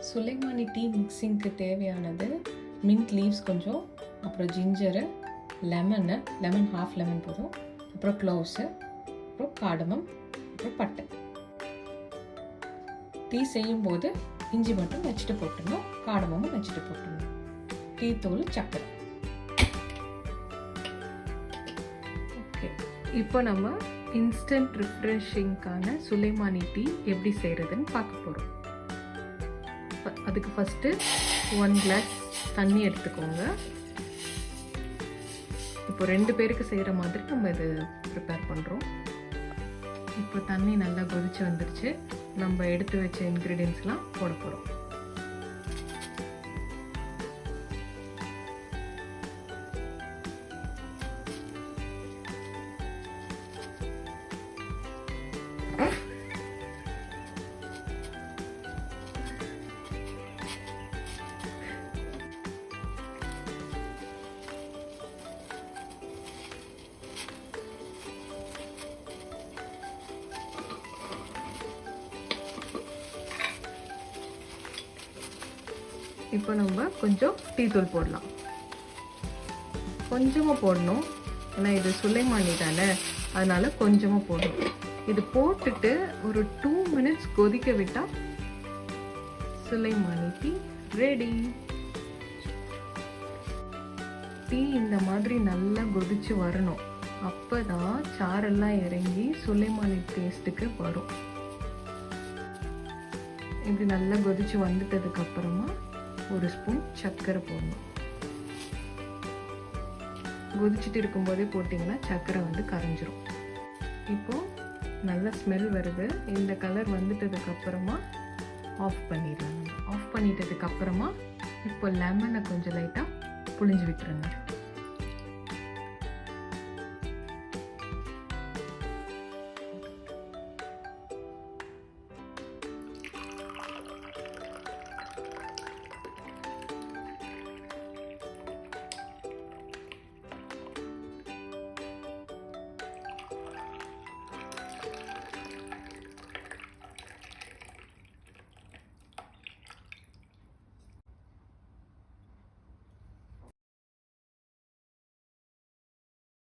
Soleimani tea மிக்சிங்க்கு தேவையானது mint leaves கொஞ்சம், அப்புறம் ஜிஞ்சரு, லெமன் 1/2 லெமன் போதும், அப்புறம் க்ளோவ்ஸு, அப்புறம் காடமம், அப்புறம் பட்டை. டீ செய்யும்போது இஞ்சி மட்டும் நச்சுட்டு போட்டுடணும், காடமும் நச்சுட்டு போட்டுடணும். டீ தூள், சக்கரை. ஓகே, இப்போ நம்ம இன்ஸ்டன்ட் ரிஃப்ரெஷிங்கான சுலைமானி டீ எப்படி செய்கிறதுன்னு பார்க்க போகிறோம். அதுக்கு ஃபஸ்ட்டு 1 கிளாஸ் தண்ணி எடுத்துக்கோங்க. இப்போ 2 பேருக்கு செய்கிற மாதிரி நம்ம இது ப்ரிப்பேர் பண்ணுறோம். இப்போ தண்ணி நல்லா கொதிச்சு வந்துருச்சு. நம்ம எடுத்து வச்ச இன்க்ரீடியன்ஸ்லாம் போட போகிறோம். இப்போ நம்ம கொஞ்சம் டீ தூள் போடலாம். கொஞ்சமாக போடணும், ஏன்னா இது சுலைமானி தானே, அதனால கொஞ்சமாக போடணும். இது போட்டுட்டு ஒரு 2 மினிட்ஸ் கொதிக்க விட்டால் சுலைமானி டீ ரெடி. டீ இந்த மாதிரி நல்லா கொதிச்சு வரணும். அப்போ தான் சாரெல்லாம் இறங்கி சுலைமானி டேஸ்ட்டுக்கு வரும். இப்படி நல்லா கொதிச்சு வந்துட்டதுக்கு அப்புறமா 1 ஸ்பூன் சர்க்கரை போடணும். கொதிச்சுட்டு இருக்கும்போதே போட்டிங்கன்னா சர்க்கரை வந்து கரைஞ்சிரும். இப்போது நல்ல ஸ்மெல் வருது. இந்த கலர் வந்துட்டதுக்கு அப்புறமா ஆஃப் பண்ணிடுறாங்க. ஆஃப் பண்ணிட்டதுக்கு அப்புறமா இப்போ லெமனை கொஞ்சம் லைட்டாக புழிஞ்சு விட்டுருங்க.